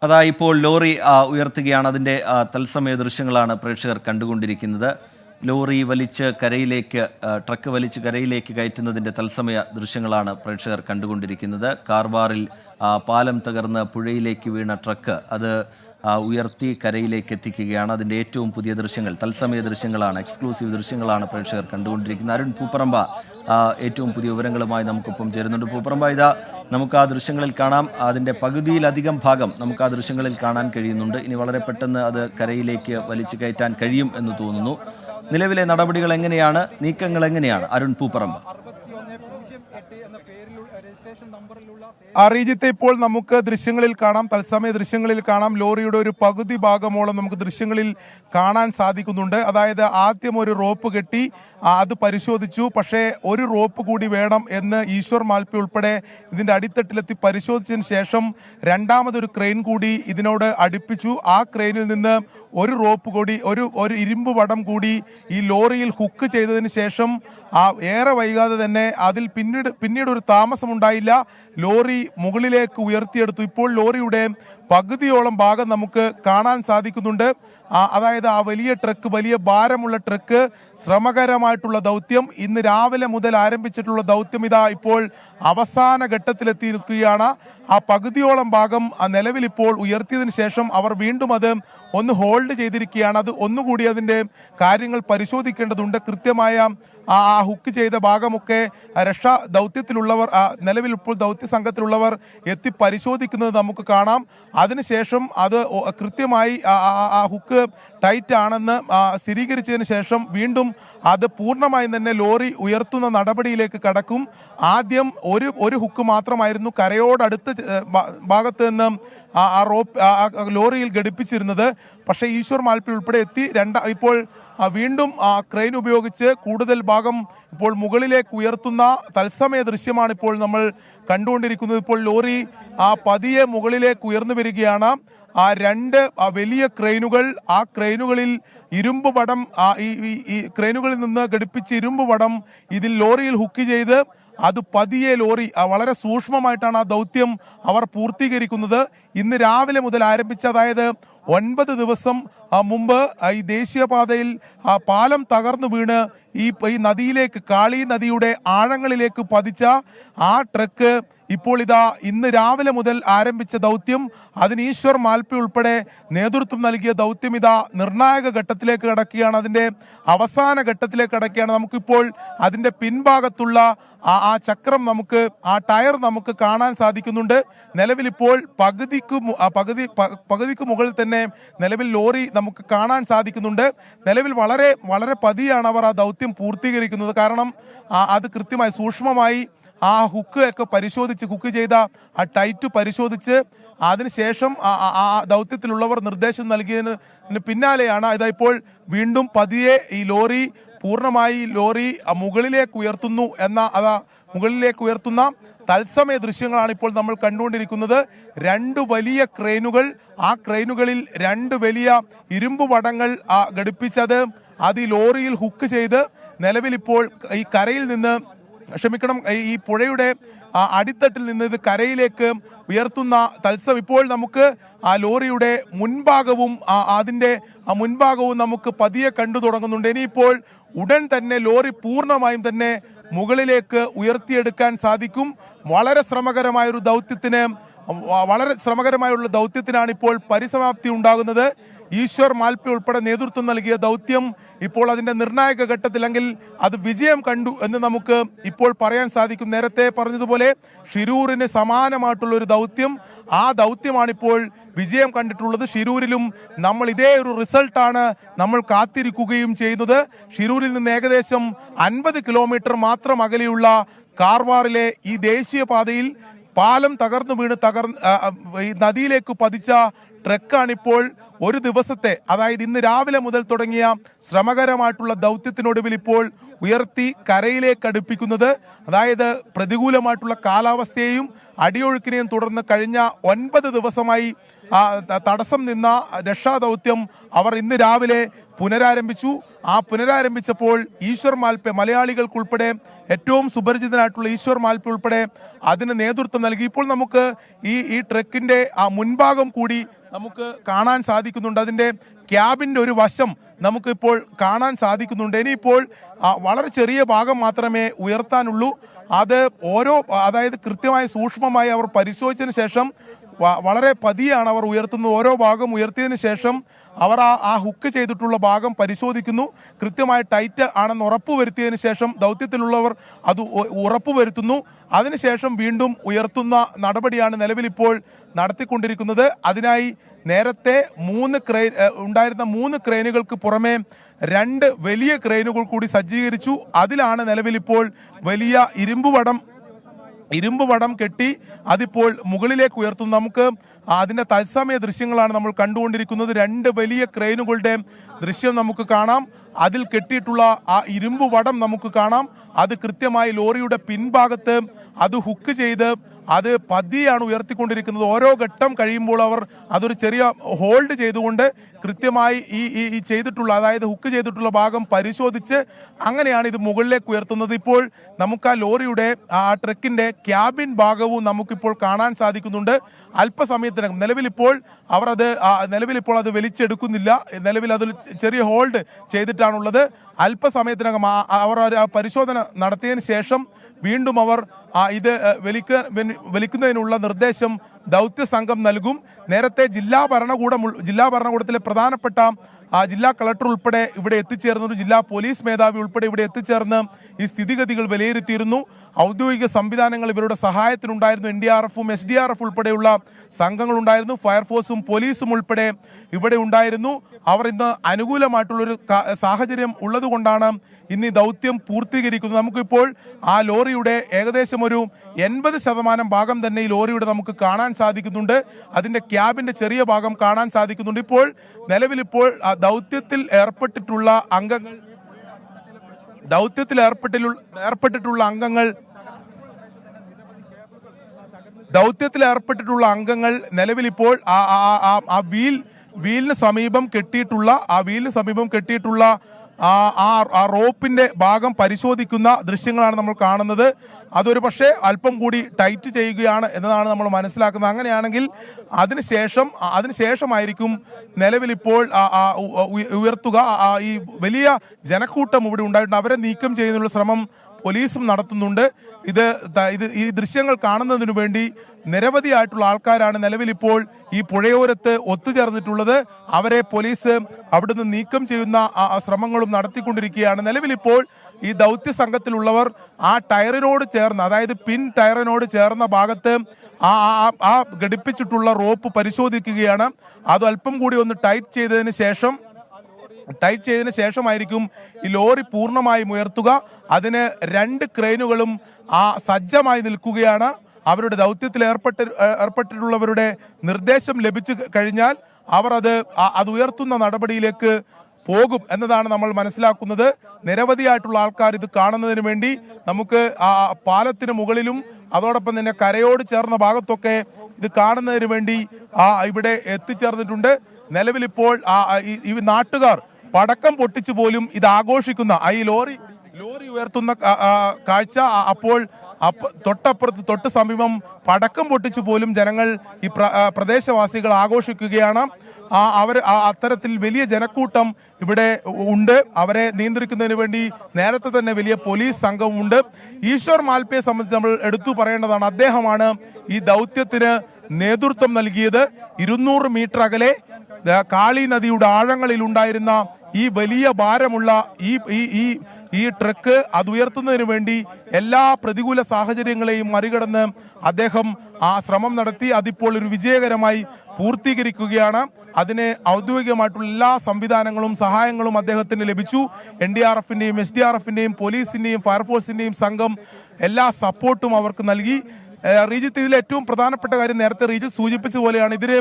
അതാ ഇപ്പോൾ ലോറി ഉയർത്തുകയാണ്. അതിൻ്റെ തത്സമയ ദൃശ്യങ്ങളാണ് പ്രേക്ഷകർ കണ്ടുകൊണ്ടിരിക്കുന്നത്. ലോറി വലിച്ച് കരയിലേക്ക്, ട്രക്ക് വലിച്ച് കരയിലേക്ക് കയറ്റുന്നതിൻ്റെ തത്സമയ ദൃശ്യങ്ങളാണ് പ്രേക്ഷകർ കണ്ടുകൊണ്ടിരിക്കുന്നത്. കാർവാറിൽ പാലം തകർന്ന് പുഴയിലേക്ക് വീണ ട്രക്ക് അത് ഉയർത്തി കരയിലേക്ക് എത്തിക്കുകയാണ്. അതിൻ്റെ ഏറ്റവും പുതിയ ദൃശ്യങ്ങൾ, തത്സമയ ദൃശ്യങ്ങളാണ്, എക്സ്ക്ലൂസീവ് ദൃശ്യങ്ങളാണ് പ്രേക്ഷകർ കണ്ടുകൊണ്ടിരിക്കുന്നത്. അരുൺ പൂപ്പറമ്പ ഏറ്റവും പുതിയ വിവരങ്ങളുമായി നമുക്കൊപ്പം ചേരുന്നുണ്ട്. പൂപ്പറമ്പ, ഇതാ നമുക്ക് ആ ദൃശ്യങ്ങളിൽ കാണാം. അതിൻ്റെ പകുതിയിലധികം ഭാഗം നമുക്ക് ആ ദൃശ്യങ്ങളിൽ കാണാൻ കഴിയുന്നുണ്ട്. ഇനി വളരെ പെട്ടെന്ന് അത് കരയിലേക്ക് വലിച്ചു കയറ്റാൻ കഴിയും എന്ന് തോന്നുന്നു. നിലവിലെ നടപടികൾ എങ്ങനെയാണ്, നീക്കങ്ങൾ എങ്ങനെയാണ് അരുൺ പൂപ്പറമ്പ? റീജിത്തെ, ഇപ്പോൾ നമുക്ക് ദൃശ്യങ്ങളിൽ കാണാം, തത്സമയ ദൃശ്യങ്ങളിൽ കാണാം, ലോറിയുടെ ഒരു പകുതി ഭാഗമോളം നമുക്ക് ദൃശ്യങ്ങളിൽ കാണാൻ സാധിക്കുന്നുണ്ട്. അതായത് ആദ്യം ഒരു റോപ്പ് കെട്ടി അത് പരിശോധിച്ചു. പക്ഷേ ഒരു റോപ്പ് കൂടി വേണം എന്ന് ഈശ്വർ മാൽപ്പി ഉൾപ്പെടെ ഇതിന്റെ അടിത്തട്ടിലെത്തി പരിശോധിച്ചതിന് ശേഷം രണ്ടാമതൊരു ക്രെയിൻ കൂടി ഇതിനോട് അടുപ്പിച്ചു. ആ ക്രെയിനിൽ നിന്ന് ഒരു റോപ്പ് കൂടി, ഒരു ഇരുമ്പ് വടം കൂടി ഈ ലോറിയിൽ ഹുക്ക് ചെയ്തതിന് ശേഷം ഏറെ വൈകാതെ തന്നെ അതിൽ പിന്നീട് ഒരു താമസമുണ്ടായില്ല, ലോറി മുകളിലേക്ക് ഉയർത്തിയെടുത്തു. ഇപ്പോൾ ലോറിയുടെ പകുതിയോളം ഭാഗം നമുക്ക് കാണാൻ സാധിക്കുന്നുണ്ട്. അതായത് ആ വലിയ ട്രക്ക്, വലിയ ഭാരമുള്ള ട്രക്ക്, ശ്രമകരമായിട്ടുള്ള ദൗത്യം, ഇന്ന് രാവിലെ മുതൽ ആരംഭിച്ചിട്ടുള്ള ദൗത്യം ഇതാ ഇപ്പോൾ അവസാന ഘട്ടത്തിലെത്തിയിരിക്കുകയാണ്. ആ പകുതിയോളം ഭാഗം നിലവിൽ ഇപ്പോൾ ഉയർത്തിയതിനു ശേഷം അവർ വീണ്ടും അത് ഒന്ന് ഹോൾഡ് ചെയ്തിരിക്കുകയാണ്. അത് ഒന്നുകൂടി അതിൻ്റെ കാര്യങ്ങൾ പരിശോധിക്കേണ്ടതുണ്ട്. കൃത്യമായ ആ ഹുക്ക് ചെയ്ത ഭാഗമൊക്കെ രക്ഷാ ദൗത്യത്തിലുള്ളവർ, നിലവിൽ ഇപ്പോൾ ദൗത്യ സംഘത്തിലുള്ളവർ എത്തി പരിശോധിക്കുന്നത് നമുക്ക് കാണാം. അതിനുശേഷം അത് കൃത്യമായി ആ ഹുക്ക് ടൈറ്റ് ആണെന്ന് സ്ഥിരീകരിച്ചതിന് ശേഷം വീണ്ടും അത് പൂർണ്ണമായും തന്നെ ലോറി ഉയർത്തുന്ന നടപടിയിലേക്ക് കടക്കും. ആദ്യം ഒരു ഹുക്ക് മാത്രമായിരുന്നു കരയോടടുത്ത ഭാഗത്ത് നിന്ന് ആ റോപ്പ് ലോറിയിൽ ഘടിപ്പിച്ചിരുന്നത്. പക്ഷേ ഈശ്വർ മാൽപ്പി ഉൾപ്പെടെ എത്തി ഇപ്പോൾ വീണ്ടും ക്രെയിൻ ഉപയോഗിച്ച് കൂടുതൽ ഭാഗം ഇപ്പോൾ മുകളിലേക്ക് ഉയർത്തുന്ന തത്സമയ ദൃശ്യമാണ് ഇപ്പോൾ നമ്മൾ കണ്ടുകൊണ്ടിരിക്കുന്നത്. ഇപ്പോൾ ലോറി പതിയെ മുകളിലേക്ക് ഉയർന്നു വരികയാണ്. രണ്ട് വലിയ ക്രെയിനുകൾ, ആ ക്രെയിനുകളിൽ ഇരുമ്പ് വടം, ഈ ക്രെയിനുകളിൽ നിന്ന് ഘടിപ്പിച്ച ഇരുമ്പ് വടം ഇതിൽ ലോറിയിൽ ഹുക്ക് ചെയ്ത് അത് പതിയെ ലോറി വളരെ സൂക്ഷ്മമായിട്ടാണ് ആ ദൗത്യം അവർ പൂർത്തീകരിക്കുന്നത്. ഇന്ന് രാവിലെ മുതൽ ആരംഭിച്ച, അതായത് 9 ദിവസം മുമ്പ് ഈ ദേശീയപാതയിൽ പാലം തകർന്നു വീണ് ഈ നദിയിലേക്ക്, കാളി നദിയുടെ ആഴങ്ങളിലേക്ക് പതിച്ച ആ ട്രക്ക് ഇപ്പോൾ ഇതാ ഇന്ന് രാവിലെ മുതൽ ആരംഭിച്ച ദൗത്യം, അതിന് ഈശ്വർ മാൽപ്പി ഉൾപ്പെടെ നേതൃത്വം നൽകിയ ദൗത്യം ഇതാ നിർണായക ഘട്ടത്തിലേക്ക് കടക്കുകയാണ്, അതിന്റെ അവസാന ഘട്ടത്തിലേക്ക് കടക്കുകയാണ്. നമുക്കിപ്പോൾ അതിന്റെ പിൻഭാഗത്തുള്ള ആ ചക്രം, നമുക്ക് ആ ടയർ നമുക്ക് കാണാൻ സാധിക്കുന്നുണ്ട്. നിലവിൽ ഇപ്പോൾ പകുതിക്ക് മുകളിൽ തന്നെ നിലവിൽ ലോറി നമുക്ക് കാണാൻ സാധിക്കുന്നുണ്ട്. നിലവിൽ വളരെ വളരെ പതിയാണ് അവർ ആ ദൗത്യം പൂർത്തീകരിക്കുന്നത്. കാരണം അത് കൃത്യമായി സൂക്ഷ്മമായി ആ ഹുക്ക് ഒക്കെ പരിശോധിച്ച്, ഹുക്ക് ചെയ്ത ആ ടൈറ്റ് പരിശോധിച്ച് അതിനുശേഷം ആ ദൗത്യത്തിലുള്ളവർ നിർദ്ദേശം നൽകിയതിന് പിന്നാലെയാണ് ഇതാ ഇപ്പോൾ വീണ്ടും പതിയെ ഈ ലോറി പൂർണ്ണമായി മുകളിലേക്ക് ഉയർത്തുന്നു മുകളിലേക്ക് ഉയർത്തുന്ന തത്സമയ ദൃശ്യങ്ങളാണ് ഇപ്പോൾ നമ്മൾ കണ്ടുകൊണ്ടിരിക്കുന്നത്. 2 വലിയ ക്രെയിനുകൾ, ആ ക്രെയിനുകളിൽ 2 വലിയ ഇരുമ്പ് വടങ്ങൾ ഘടിപ്പിച്ചത് അത് ഈ ലോറിയിൽ ഹുക്ക് ചെയ്ത് നിലവിൽ ഇപ്പോൾ ഈ കരയിൽ നിന്ന്, ഈ പുഴയുടെ അടിത്തട്ടിൽ നിന്ന് ഇത് കരയിലേക്ക് ഉയർത്തുന്ന ഇപ്പോൾ നമുക്ക് ആ ലോറിയുടെ മുൻഭാഗവും അതിൻ്റെ മുൻഭാഗവും നമുക്ക് പതിയെ കണ്ടു തുടങ്ങുന്നുണ്ട്. ഇനിയിപ്പോൾ ഉടൻ തന്നെ ലോറി പൂർണ്ണമായും തന്നെ മുകളിലേക്ക് ഉയർത്തിയെടുക്കാൻ സാധിക്കും. വളരെ ശ്രമകരമായുള്ള ദൗത്യത്തിനാണ് ഇപ്പോൾ പരിസമാപ്തി ഉണ്ടാകുന്നത്. ഈശ്വർ മാൽപ്പി ഉൾപ്പെടെ നേതൃത്വം നൽകിയ ദൗത്യം ഇപ്പോൾ അതിന്റെ നിർണായക ഘട്ടത്തിലെങ്കിൽ അത് വിജയം കണ്ടു എന്ന് നമുക്ക് ഇപ്പോൾ പറയാൻ സാധിക്കും. നേരത്തെ പറഞ്ഞതുപോലെ ഷിരൂരിന് സമാനമായിട്ടുള്ള ഒരു ദൗത്യം, ആ ദൗത്യമാണിപ്പോൾ വിജയം കണ്ടിട്ടുള്ളത്. ഷിരൂരിലും നമ്മൾ ഇതേ ഒരു റിസൾട്ടാണ് നമ്മൾ കാത്തിരിക്കുകയും ചെയ്യുന്നത്. ഷിരൂരിൽ നിന്ന് ഏകദേശം 50 കിലോമീറ്റർ മാത്രം അകലെയുള്ള കാർവാറിലെ ഈ ദേശീയപാതയിൽ പാലം തകർന്നു വീണ് ഈ നദിയിലേക്ക് പതിച്ച ട്രക്കാണിപ്പോൾ ഒരു ദിവസത്തെ, അതായത് ഇന്ന് രാവിലെ മുതൽ തുടങ്ങിയ ശ്രമകരമായിട്ടുള്ള ദൗത്യത്തിനൊടുവിൽ ഇപ്പോൾ ഉയർത്തി കരയിലേക്ക് അടുപ്പിക്കുന്നത്. അതായത് പ്രതികൂലമായിട്ടുള്ള കാലാവസ്ഥയെയും അടിയൊഴുക്കിനെയും തുടർന്ന് കഴിഞ്ഞ 9 ദിവസമായി തടസ്സം നിന്ന രക്ഷാദൗത്യം അവർ ഇന്ന് രാവിലെ പുനരാരംഭിച്ചു. ആ പുനരാരംഭിച്ചപ്പോൾ ഈശ്വർ മാൽപ്പെ, മലയാളികൾക്കുൾപ്പെടെ ഏറ്റവും സുപരിചിതനായിട്ടുള്ള ഈശ്വർ മാൽപ്പെ ഉൾപ്പെടെ അതിന് നേതൃത്വം നൽകി. ഇപ്പോൾ നമുക്ക് ഈ ട്രക്കിന്റെ ആ മുൻഭാഗം കൂടി നമുക്ക് കാണാൻ സാധിക്കുന്നുണ്ട്. അതിന്റെ ക്യാബിന്റെ ഒരു വശം നമുക്കിപ്പോൾ കാണാൻ സാധിക്കുന്നുണ്ട്. ഇനിയിപ്പോൾ വളരെ ചെറിയ ഭാഗം മാത്രമേ ഉയർത്താനുള്ളൂ. അത് അതായത് കൃത്യമായി സൂക്ഷ്മമായി അവർ പരിശോധിച്ചതിന് ശേഷം വളരെ പതിയാണ് അവർ ഉയർത്തുന്നത്. ഓരോ ഭാഗം ഉയർത്തിയതിനു ശേഷം അവർ ആ ഹുക്ക് ചെയ്തിട്ടുള്ള ഭാഗം പരിശോധിക്കുന്നു. കൃത്യമായി ടൈറ്റ് ആണെന്ന് ഉറപ്പുവരുത്തിയതിനു ശേഷം ദൗത്യത്തിലുള്ളവർ അത് ഉറപ്പുവരുത്തുന്നു. അതിനുശേഷം വീണ്ടും ഉയർത്തുന്ന നടപടിയാണ് നിലവിലിപ്പോൾ നടത്തിക്കൊണ്ടിരിക്കുന്നത്. അതിനായി നേരത്തെ ഉണ്ടായിരുന്ന 3 ക്രെയിനുകൾക്ക് പുറമെ 2 വലിയ ക്രെയിനുകൾ കൂടി സജ്ജീകരിച്ചു. അതിലാണ് നിലവിലിപ്പോൾ വലിയ ഇരുമ്പ് വടം കെട്ടി അതിപ്പോൾ മുകളിലേക്ക് ഉയർത്തുന്നു. നമുക്ക് അതിന്റെ തത്സമയ ദൃശ്യങ്ങളാണ് നമ്മൾ കണ്ടുകൊണ്ടിരിക്കുന്നത്. 2 വലിയ ക്രെയിനുകളുടെ ദൃശ്യം നമുക്ക് കാണാം. അതിൽ കെട്ടിയിട്ടുള്ള ആ ഇരുമ്പ് വടം നമുക്ക് കാണാം. അത് കൃത്യമായി ലോറിയുടെ പിൻഭാഗത്ത് അത് ഹുക്ക് ചെയ്ത് അത് പതിയാണ് ഉയർത്തിക്കൊണ്ടിരിക്കുന്നത്. ഓരോ ഘട്ടം കഴിയുമ്പോൾ അവർ അതൊരു ചെറിയ ഹോൾഡ് ചെയ്തുകൊണ്ട് കൃത്യമായി ഈ ചെയ്തിട്ടുള്ള, അതായത് ഹുക്ക് ചെയ്തിട്ടുള്ള ഭാഗം പരിശോധിച്ച് അങ്ങനെയാണ് ഇത് മുകളിലേക്ക് ഉയർത്തുന്നത്. ഇപ്പോൾ നമുക്ക് ആ ലോറിയുടെ ആ ട്രക്കിന്റെ ക്യാബിൻ ഭാഗവും നമുക്കിപ്പോൾ കാണാൻ സാധിക്കുന്നുണ്ട്. അല്പസമയത്തിനകം നിലവിലിപ്പോൾ അത് വലിച്ചെടുക്കുന്നില്ല. നിലവിൽ അതിൽ ചെറിയ ഹോൾഡ് ചെയ്തിട്ടാണുള്ളത്. അല്പസമയത്തിനകം അവർ പരിശോധന നടത്തിയതിന് ശേഷം വീണ്ടും അവർ ഇത് വലിക്കുന്നതിനുള്ള നിർദ്ദേശം ദൗത്യ സംഘം നൽകും. നേരത്തെ ജില്ലാ ഭരണകൂടത്തിലെ പ്രധാനപ്പെട്ട ജില്ലാ കളക്ടർ ഉൾപ്പെടെ ഇവിടെ എത്തിച്ചേർന്നു. ജില്ലാ പോലീസ് മേധാവി ഉൾപ്പെടെ ഇവിടെ എത്തിച്ചേർന്ന് ഈ സ്ഥിതിഗതികൾ വിലയിരുത്തിയിരുന്നു. ഔദ്യോഗിക സംവിധാനങ്ങൾ ഇവരുടെ സഹായത്തിനുണ്ടായിരുന്നു. NDRF-ഉം SDRF ഉൾപ്പെടെയുള്ള സംഘങ്ങളുണ്ടായിരുന്നു. ഫയർഫോഴ്സും പോലീസും ഉൾപ്പെടെ ഇവിടെ ഉണ്ടായിരുന്നു. അവർ ഇന്ന് അനുകൂലമായിട്ടുള്ളൊരു സാഹചര്യം ഉള്ളതുകൊണ്ടാണ് ഇന്ന് ഈ ദൗത്യം പൂർത്തീകരിക്കുന്നത്. നമുക്കിപ്പോൾ ആ ലോറിയുടെ ഏകദേശം ഒരു 80% ഭാഗം തന്നെ ഈ ലോറിയുടെ നമുക്ക് കാണാൻ സാധിക്കുന്നുണ്ട്. അതിന്റെ ക്യാബിന്റെ ചെറിയ ഭാഗം കാണാൻ സാധിക്കുന്നുണ്ട്. ഇപ്പോൾ നിലവിലിപ്പോൾ ദൗത്യത്തിൽ ഏർപ്പെട്ടിട്ടുള്ള അംഗങ്ങൾ നിലവിലിപ്പോൾ ആ വീലിന് സമീപം കെട്ടിയിട്ടുള്ള ആ റോപ്പിന്റെ ഭാഗം പരിശോധിക്കുന്ന ദൃശ്യങ്ങളാണ് നമ്മൾ കാണുന്നത്. അതൊരു പക്ഷേ അല്പം കൂടി ടൈറ്റ് ചെയ്യുകയാണ് എന്നതാണ് നമ്മൾ മനസ്സിലാക്കുന്നത്. അങ്ങനെയാണെങ്കിൽ അതിനുശേഷമായിരിക്കും നിലവിലിപ്പോൾ ഉയർത്തുക. ഈ വലിയ ജനക്കൂട്ടം ഇവിടെ ഉണ്ടായിട്ടുണ്ട്. അവരെ നീക്കം ചെയ്യുന്നതിനുള്ള ശ്രമം പോലീസും നടത്തുന്നുണ്ട്. ഈ ദൃശ്യങ്ങൾ കാണുന്നതിനു വേണ്ടി നിരവധിയായിട്ടുള്ള ആൾക്കാരാണ് നിലവിലിപ്പോൾ ഈ പുഴയോരത്ത് ഒത്തുചേർന്നിട്ടുള്ളത്. അവരെ പോലീസ് അവിടുന്ന് നീക്കം ചെയ്യുന്ന ശ്രമങ്ങളും നടത്തിക്കൊണ്ടിരിക്കുകയാണ്. നിലവിലിപ്പോൾ ഈ ദൗത്യ സംഘത്തിലുള്ളവർ ആ ടയറിനോട് ചേർന്ന്, അതായത് പിൻ ടയറിനോട് ചേർന്ന ഭാഗത്ത് ആ ഘടിപ്പിച്ചിട്ടുള്ള റോപ്പ് പരിശോധിക്കുകയാണ്. അത് അല്പം കൂടി ഒന്ന് ടൈറ്റ് ചെയ്തതിന് ശേഷമായിരിക്കും ഈ ലോറി പൂർണ്ണമായും ഉയർത്തുക. അതിന് 2 ക്രെയിനുകളും സജ്ജമായി നിൽക്കുകയാണ്. അവരുടെ ദൗത്യത്തിൽ ഏർപ്പെട്ടിട്ടുള്ളവരുടെ നിർദ്ദേശം ലഭിച്ചു കഴിഞ്ഞാൽ അവർ അത് ഉയർത്തുന്ന നടപടിയിലേക്ക് പോകും എന്നതാണ് നമ്മൾ മനസ്സിലാക്കുന്നത്. നിരവധിയായിട്ടുള്ള ആൾക്കാർ ഇത് കാണുന്നതിന് വേണ്ടി നമുക്ക് പാലത്തിന് മുകളിലും അതോടൊപ്പം തന്നെ കരയോട് ചേർന്ന ഭാഗത്തൊക്കെ ഇത് കാണുന്നതിന് വേണ്ടി ഇവിടെ എത്തിച്ചേർന്നിട്ടുണ്ട്. നിലവിലിപ്പോൾ ഈ നാട്ടുകാർ പടക്കം പൊട്ടിച്ചു പോലും ഇത് ആഘോഷിക്കുന്ന ഈ ലോറി ഉയർത്തുന്ന കാഴ്ച അപ്പോൾ തൊട്ട് സമീപം പടക്കം പൊട്ടിച്ചു പോലും ജനങ്ങൾ ഈ പ്രദേശവാസികൾ ആഘോഷിക്കുകയാണ്. അത്തരത്തിൽ വലിയ ജനക്കൂട്ടം ഇവിടെ ഉണ്ട്. അവരെ നിയന്ത്രിക്കുന്നതിന് വേണ്ടി നേരത്തെ തന്നെ വലിയ പോലീസ് സംഘമുണ്ട്. ഈശ്വർ മാൽപ്പയെ സംബന്ധിച്ച് നമ്മൾ എടുത്തു പറയേണ്ടതാണ്. അദ്ദേഹമാണ് ഈ ദൗത്യത്തിന് നേതൃത്വം നൽകിയത്. 200 മീറ്റർ അകലെ കാളി നദിയുടെ ആഴങ്ങളിൽ ഉണ്ടായിരുന്ന ഈ വലിയ ഭാരമുള്ള ഈ ട്രക്ക് അത് ഉയർത്തുന്നതിന് വേണ്ടി എല്ലാ പ്രതികൂല സാഹചര്യങ്ങളെയും മറികടന്ന് അദ്ദേഹം ശ്രമം നടത്തി. അതിപ്പോൾ ഒരു വിജയകരമായി പൂർത്തീകരിക്കുകയാണ്. അതിന് ഔദ്യോഗികമായിട്ടുള്ള എല്ലാ സംവിധാനങ്ങളും സഹായങ്ങളും അദ്ദേഹത്തിന് ലഭിച്ചു. NDRF-ന്റെയും SDRF-ന്റെയും പോലീസിന്റെയും ഫയർഫോഴ്സിന്റെയും സംഘം എല്ലാ സപ്പോർട്ടും അവർക്ക് നൽകി. റീജിത്ത്, ഇതിൽ ഏറ്റവും പ്രധാനപ്പെട്ട കാര്യം നേരത്തെ റീജിത്ത് സൂചിപ്പിച്ച പോലെയാണ് ഇതിന്